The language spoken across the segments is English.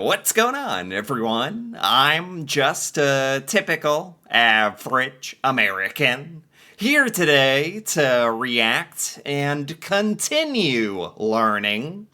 What's going on, everyone? I'm just a typical, average American, here today to react and continue learning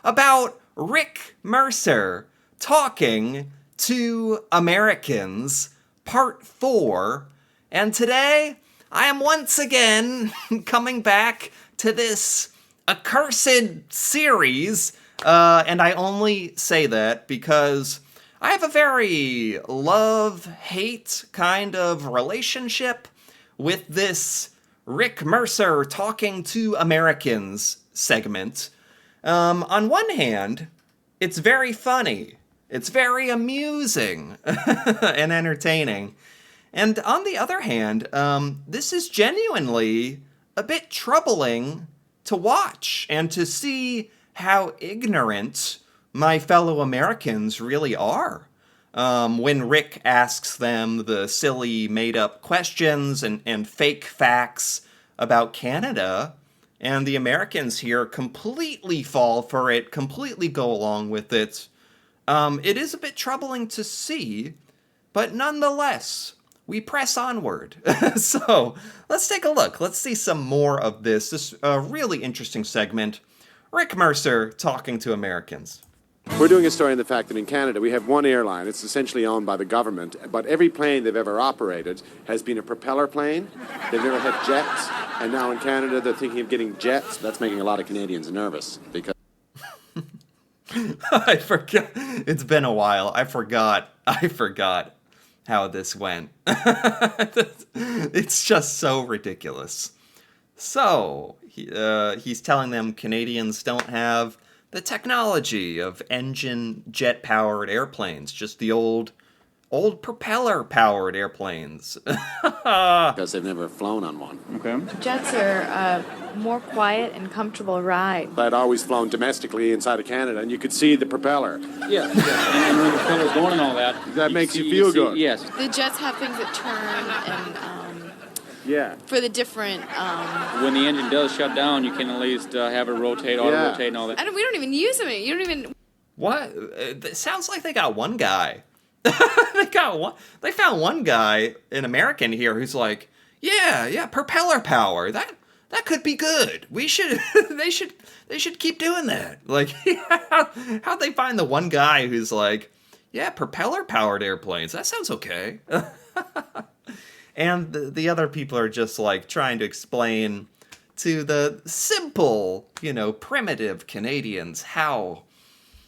about Rick Mercer talking to Americans, Part 4. And today, I am once again coming back to this accursed series. And I only say that because I have a very love-hate kind of relationship with this Rick Mercer talking to Americans segment. On one hand, it's very funny. It's very amusing and entertaining. And on the other hand, this is genuinely a bit troubling to watch and to see how ignorant my fellow Americans really are. When Rick asks them the silly made-up questions and fake facts about Canada, and the Americans here completely fall for it, completely go along with it. It is a bit troubling to see, but nonetheless, we press onward. So, let's take a look. Let's see some more of this really interesting segment. Rick Mercer talking to Americans. We're doing a story on the fact that in Canada we have one airline. It's essentially owned by the government, but every plane they've ever operated has been a propeller plane. They've never had jets, and now in Canada they're thinking of getting jets. That's making a lot of Canadians nervous because I forgot. It's been a while. I forgot how this went. It's just so ridiculous. So, he's telling them Canadians don't have the technology of engine jet-powered airplanes, just the old propeller-powered airplanes. because they've never flown on one. Okay. Jets are a more quiet and comfortable ride. I'd always flown domestically inside of Canada, and you could see the propeller. Yeah. And when the propeller's going and all that. That makes you feel good. Yes. The jets have things that turn and Yeah. for the different. When the engine does shut down, you can at least have it rotate, auto-rotate and all that. We don't even use them. You don't even. What? It sounds like they got one guy. They found one guy, an American here, who's like, yeah, propeller power. That could be good. We should. they should keep doing that. Like, how'd they find the one guy who's like, yeah, propeller powered airplanes. That sounds okay. And the other people are just like trying to explain to the simple, primitive Canadians how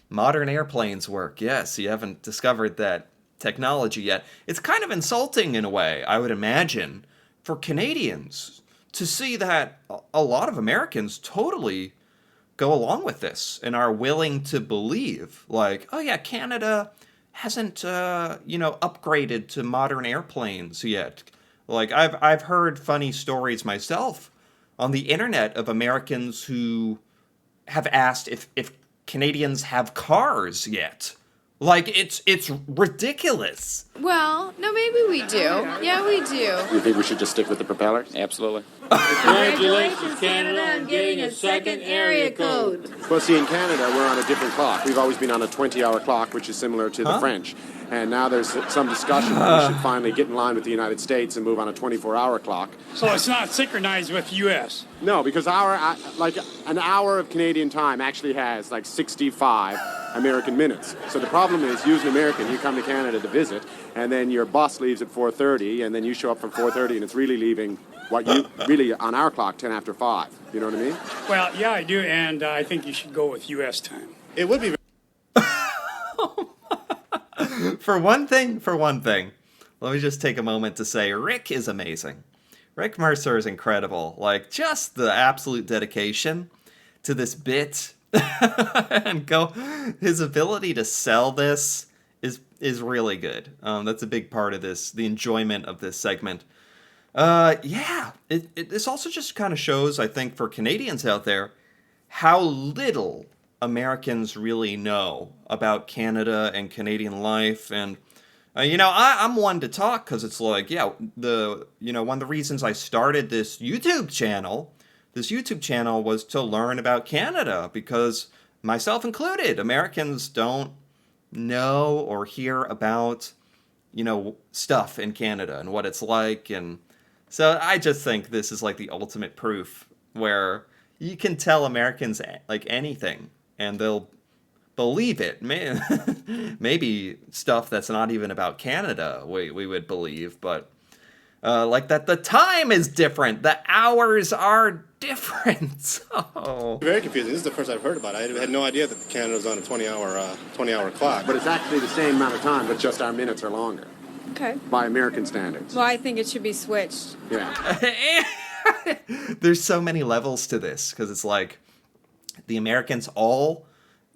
modern airplanes work. Yes, you haven't discovered that technology yet. It's kind of insulting in a way, I would imagine, for Canadians to see that a lot of Americans totally go along with this and are willing to believe, like, oh yeah, Canada hasn't, upgraded to modern airplanes yet. Like, I've heard funny stories myself on the internet of Americans who have asked if Canadians have cars yet. Like, it's ridiculous. Well, no, maybe we do. Yeah, we do. You think we should just stick with the propellers? Absolutely. Congratulations, Canada, on getting a second area code. Well, see, in Canada, we're on a different clock. We've always been on a 20-hour clock, which is similar to the French. And now there's some discussion that we should finally get in line with the United States and move on a 24-hour clock. So it's not synchronized with U.S. No, because an hour of Canadian time actually has like 65 American minutes. So the problem is, you as an American, you come to Canada to visit, and then your bus leaves at 4:30, and then you show up from 4:30, and it's really leaving what you really on our clock 10 after 5. You know what I mean? Well, yeah, I do, and I think you should go with U.S. time. It would be. For one thing, let me just take a moment to say Rick is amazing. Rick Mercer is incredible. Like, just the absolute dedication to this bit and his ability to sell this is really good. That's a big part of this, the enjoyment of this segment. This also just kind of shows, I think, for Canadians out there, how little Americans really know about Canada and Canadian life. And, I'm one to talk because it's like, one of the reasons I started this YouTube channel was to learn about Canada because, myself included, Americans don't know or hear about, stuff in Canada and what it's like. And so I just think this is like the ultimate proof where you can tell Americans like anything and they'll believe it. Maybe stuff that's not even about Canada we would believe, but like that the time is different, the hours are different. So Very confusing. This is the first I've heard about it. I had no idea that Canada was on a 20-hour clock. But it's actually the same amount of time, but just our minutes are longer. Okay. By American standards. Well, I think it should be switched. Yeah. there's so many levels to this because it's like the Americans all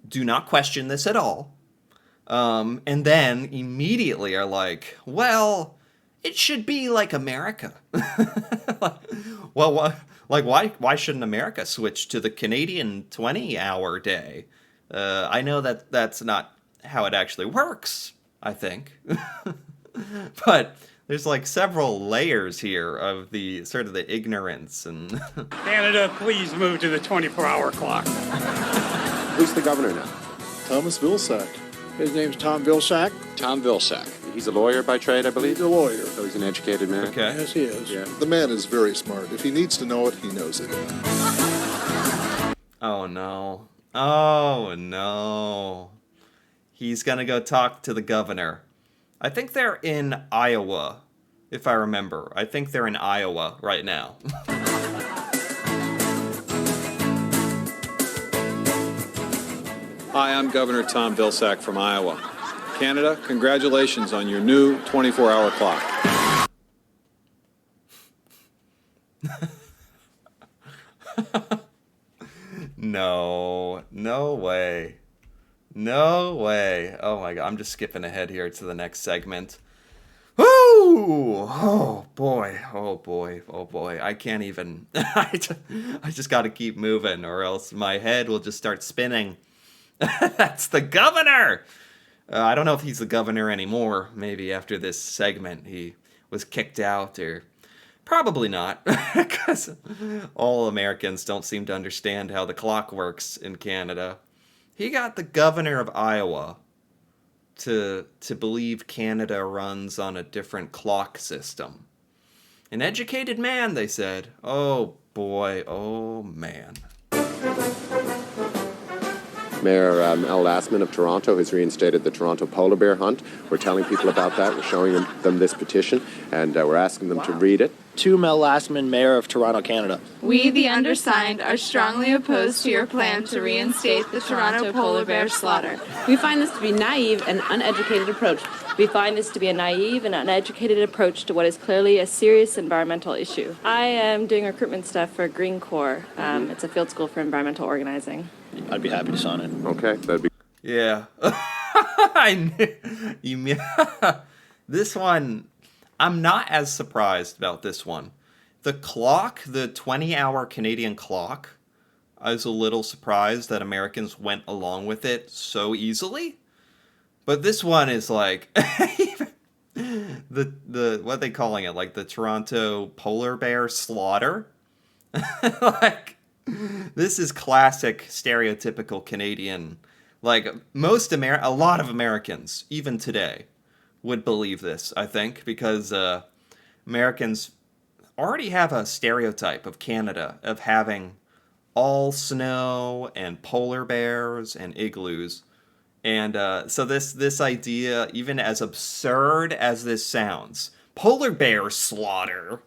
do not question this at all. And then immediately are like, well, it should be like America. Well, why shouldn't America switch to the Canadian 20-hour day? I know that's not how it actually works, I think. But there's like several layers here of the sort of the ignorance and Canada, please move to the 24-hour clock. Who's the governor now? Thomas Vilsack. His name's Tom Vilsack. Tom Vilsack. He's a lawyer by trade, I believe. He's a lawyer. So he's an educated man. okay. Yes, he is. Yeah. The man is very smart. If he needs to know it, he knows it. Oh no. Oh no. He's gonna go talk to the governor. I think they're in Iowa, if I remember. I think they're in Iowa right now. Hi, I'm Governor Tom Vilsack from Iowa. Canada, congratulations on your new 24-hour clock. No way. No way. Oh my God, I'm just skipping ahead here to the next segment. Woo! Oh boy. Oh boy. Oh boy. I can't even. I just got to keep moving or else my head will just start spinning. That's the governor! I don't know if he's the governor anymore. Maybe after this segment he was kicked out or... Probably not, because all Americans don't seem to understand how the clock works in Canada. He got the governor of Iowa to believe Canada runs on a different clock system. An educated man, they said. Oh boy, oh man. Mayor Al Lastman of Toronto has reinstated the Toronto polar bear hunt. We're telling people about that. We're showing them this petition, and we're asking them to read it. To Mel Lastman, Mayor of Toronto, Canada. We, the undersigned, are strongly opposed to your plan to reinstate the Toronto polar bear slaughter. We find this to be naive and uneducated approach. We find this to be a naive and uneducated approach to what is clearly a serious environmental issue. I am doing recruitment stuff for Green Corps. It's a field school for environmental organizing. I'd be happy to sign it. Okay, that'd be... Yeah. I knew... This one... I'm not as surprised about this one. The clock, the 20-hour Canadian clock, I was a little surprised that Americans went along with it so easily. But this one is like the what are they calling it? Like the Toronto polar bear slaughter. Like this is classic stereotypical Canadian. Like a lot of Americans even today would believe this, I think, because Americans already have a stereotype of Canada of having all snow and polar bears and igloos. And so this idea, even as absurd as this sounds, polar bear slaughter,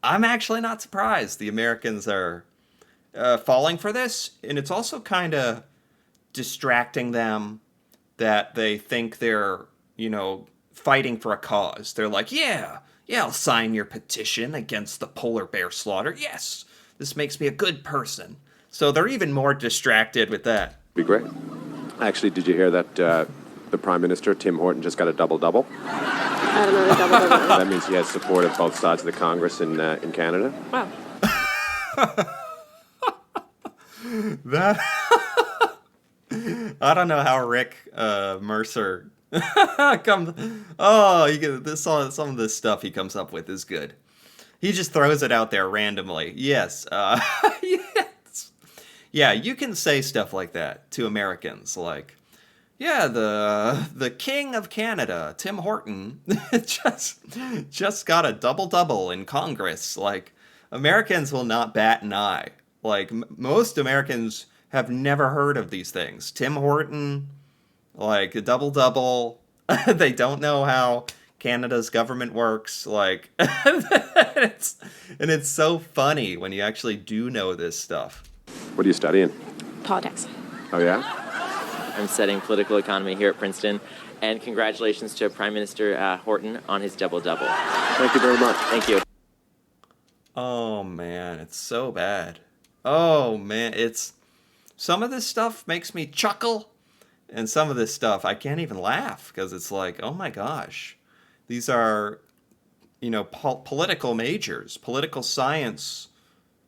I'm actually not surprised the Americans are falling for this. And it's also kind of distracting them that they think they're, fighting for a cause. They're like, yeah, I'll sign your petition against the polar bear slaughter. Yes, this makes me a good person. So they're even more distracted with that. Be great. Actually, did you hear that the Prime Minister, Tim Horton, just got a double-double? I don't know the double-double. That means he has support of both sides of the Congress in Canada. Wow. That... I don't know how Rick Mercer comes... Oh, some of this stuff he comes up with is good. He just throws it out there randomly. Yes. Yes. Yeah, you can say stuff like that to Americans. Like, Yeah, the king of Canada, Tim Horton, just got a double-double in Congress. Like, Americans will not bat an eye. Like, most Americans have never heard of these things. Tim Horton, like, a double-double. They don't know how Canada's government works. Like, and it's so funny when you actually do know this stuff. What are you studying? Politics. Oh, yeah? I'm studying political economy here at Princeton, and congratulations to Prime Minister Horton on his double-double. Thank you very much. Thank you. Oh, man, it's so bad. Oh, man, some of this stuff makes me chuckle, and some of this stuff I can't even laugh, because it's like, oh my gosh, these are, political majors, political science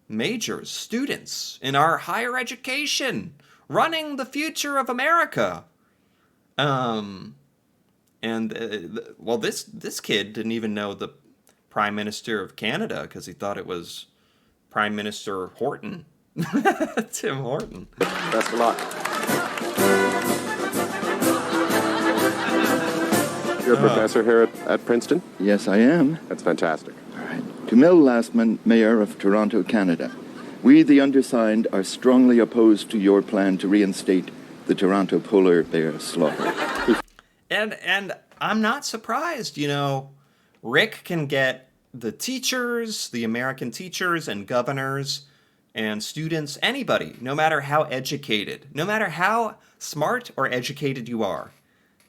majors, students in our higher education, running the future of America. This kid didn't even know the Prime Minister of Canada because he thought it was Prime Minister Horton. Tim Horton. Best of luck. You're a professor here at Princeton? Yes, I am. That's fantastic. All right. To Mel Lastman, Mayor of Toronto, Canada. We, the undersigned, are strongly opposed to your plan to reinstate the Toronto polar bear slaughter. And I'm not surprised, Rick can get the teachers, the American teachers and governors and students, anybody, no matter how educated, no matter how smart or educated you are.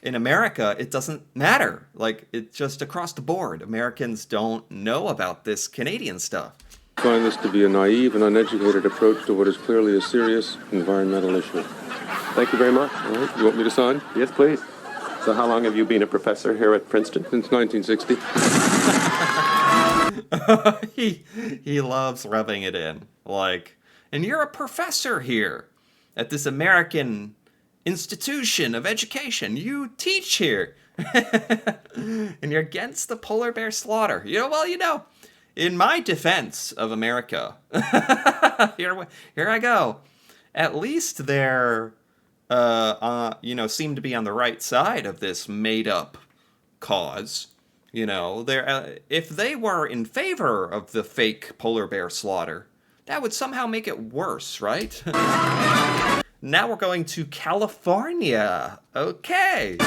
In America, it doesn't matter. Like, it's just across the board. Americans don't know about this Canadian stuff. I find this to be a naive and uneducated approach to what is clearly a serious environmental issue. Thank you very much. All right, you want me to sign? Yes, please. So how long have you been a professor here at Princeton? Since 1960. He loves rubbing it in. Like, and you're a professor here at this American institution of education. You teach here. And you're against the polar bear slaughter. In my defense of America, here I go. At least they're, seem to be on the right side of this made-up cause. If they were in favor of the fake polar bear slaughter, that would somehow make it worse, right? Now we're going to California. Okay.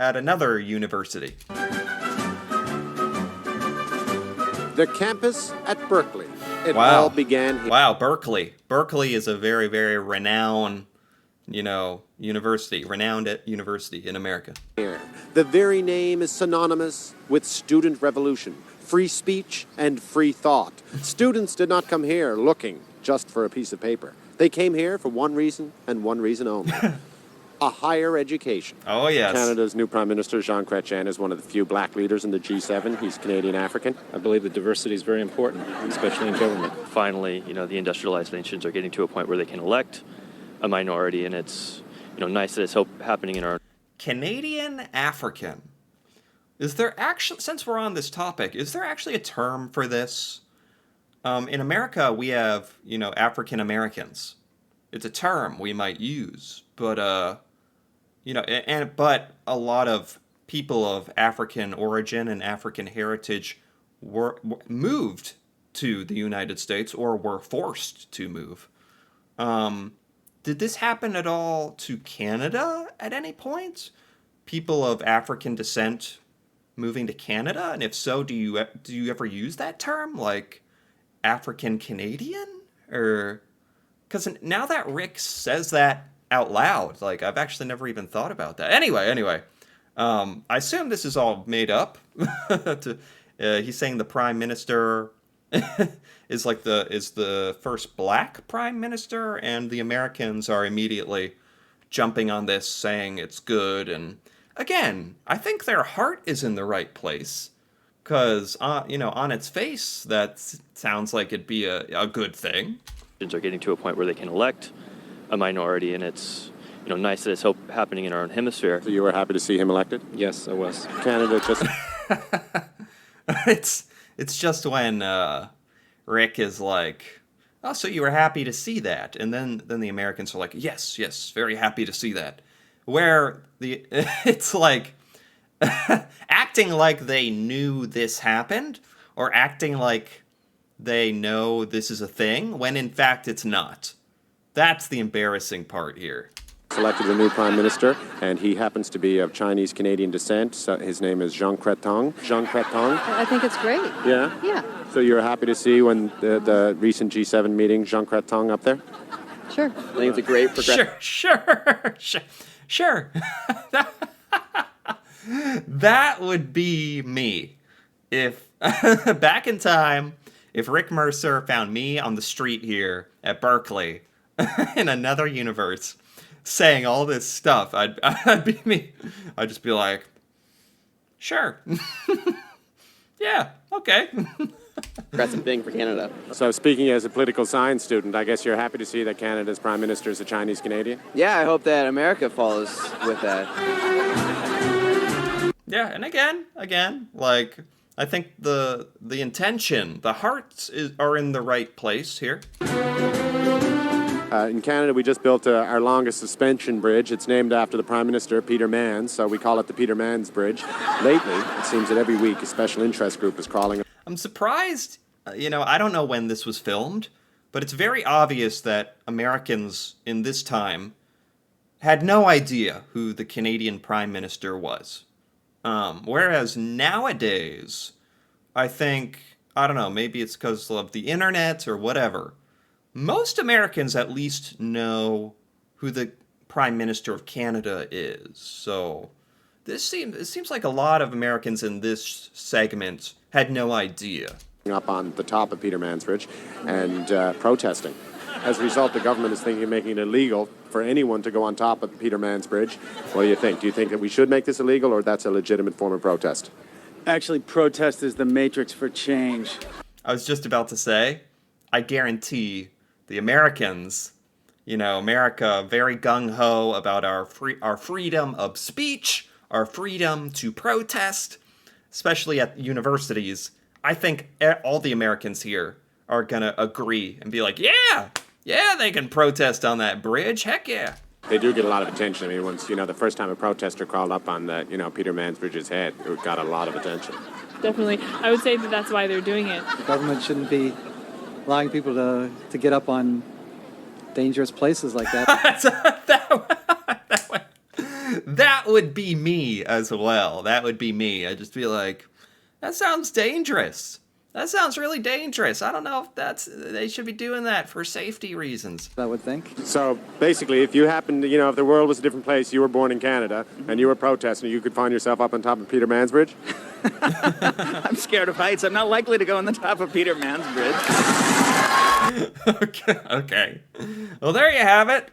At another university. The campus at Berkeley. It all began here. Wow, Berkeley. Berkeley is a very, very renowned, university, renowned university in America. The very name is synonymous with student revolution, free speech, and free thought. Students did not come here looking just for a piece of paper. They came here for one reason and one reason only. A higher education. Oh, yes. Canada's new Prime Minister, Jean Chrétien, is one of the few black leaders in the G7. He's Canadian-African. I believe that diversity is very important, especially in government. Finally, the industrialized nations are getting to a point where they can elect a minority, and it's, nice that it's happening in our... Canadian-African. Is there actually, since we're on this topic, is there actually a term for this? In America, we have, African-Americans. It's a term we might use, but, but a lot of people of African origin and African heritage moved to the United States or were forced to move. Did this happen at all to Canada at any point? People of African descent moving to Canada? And if so, do you ever use that term? Like African Canadian? Or because now that Rick says that out loud, like I've actually never even thought about that. Anyway, I assume this is all made up. He's saying the Prime Minister is the first black Prime Minister, and the Americans are immediately jumping on this, saying it's good. And again, I think their heart is in the right place, because on its face, that sounds like it'd be a good thing. Are getting to a point where they can elect a minority, and it's nice that it's happening in our own hemisphere. So you were happy to see him elected? Yes, I was. Canada just it's just when Rick is like, oh, so you were happy to see that. And then the Americans are like, yes, yes, very happy to see that. Where it's like acting like they knew this happened, or acting like they know this is a thing, when in fact it's not. That's the embarrassing part here. Selected a new prime minister, and he happens to be of Chinese-Canadian descent. So his name is Jean Chrétien. Jean Chrétien. I think it's great. Yeah? Yeah, So you're happy to see when the recent G7 meeting, Jean Chrétien up there? sure. I think it's a great progression. Sure. That would be me. If, back in time, if Rick Mercer found me on the street here at Berkeley, in another universe, saying all this stuff, I'd be me. I'd just be like, sure. Yeah, okay. Progressive thing for Canada. So speaking as a political science student, I guess you're happy to see that Canada's prime minister is a Chinese Canadian? Yeah, I hope that America follows with that. Yeah, and again, like, I think the intention, the hearts are in the right place here. In Canada, we just built our longest suspension bridge. It's named after the Prime Minister, Peter Manns, so we call it the Peter Manns Bridge. Lately, it seems that every week a special interest group is crawling. I'm surprised, I don't know when this was filmed, but it's very obvious that Americans in this time had no idea who the Canadian Prime Minister was. Whereas nowadays, I think, I don't know, maybe it's because of the internet or whatever, most Americans at least know who the Prime Minister of Canada is. So it seems like a lot of Americans in this segment had no idea. Up on the top of Peter Manns Bridge and protesting. As a result, the government is thinking of making it illegal for anyone to go on top of Peter Manns Bridge. What do you think? Do you think that we should make this illegal, or that's a legitimate form of protest? Actually, protest is the matrix for change. I was just about to say, I guarantee the Americans, America, very gung-ho about our freedom of speech, our freedom to protest, especially at universities. I think all the Americans here are going to agree and be like, yeah, they can protest on that bridge. Heck yeah. They do get a lot of attention. I mean, once, the first time a protester crawled up on the, Peter Manns Bridge's head, it got a lot of attention. Definitely. I would say that that's why they're doing it. The government shouldn't be allowing people to get up on dangerous places like that. That would be me as well. That would be me. I'd just be like, that sounds dangerous. That sounds really dangerous. I don't know if they should be doing that for safety reasons. I would think. So basically, if you happened to, if the world was a different place, you were born in Canada, and you were protesting, you could find yourself up on top of Peter Manns Bridge? I'm scared of heights. I'm not likely to go on the top of Peter Manns Bridge. Okay. Well, there you have it.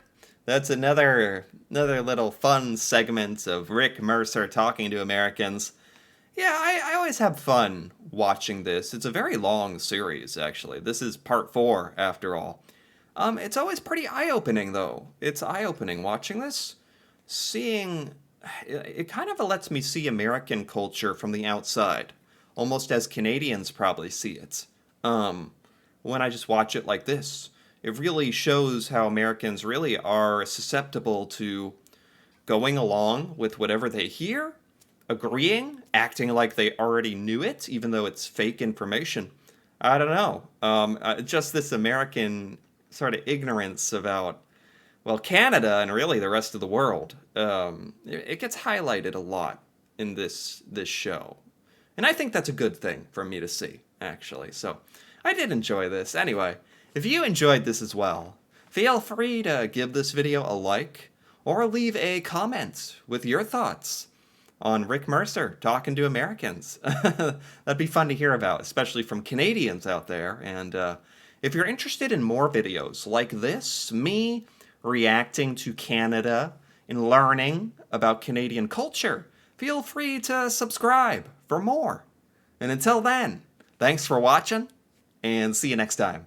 That's another little fun segment of Rick Mercer talking to Americans. Yeah, I always have fun watching this. It's a very long series, actually. This is part 4, after all. It's always pretty eye-opening, though. It's eye-opening watching this. It kind of lets me see American culture from the outside, almost as Canadians probably see it. When I just watch it like this, it really shows how Americans really are susceptible to going along with whatever they hear, agreeing, acting like they already knew it, even though it's fake information. I don't know. Just this American sort of ignorance about, well, Canada and really the rest of the world. It gets highlighted a lot in this show. And I think that's a good thing for me to see, actually. So I did enjoy this. Anyway, if you enjoyed this as well, feel free to give this video a like or leave a comment with your thoughts on Rick Mercer talking to Americans. That'd be fun to hear about, especially from Canadians out there. And if you're interested in more videos like this, me reacting to Canada and learning about Canadian culture, feel free to subscribe for more. And until then, thanks for watching, and see you next time.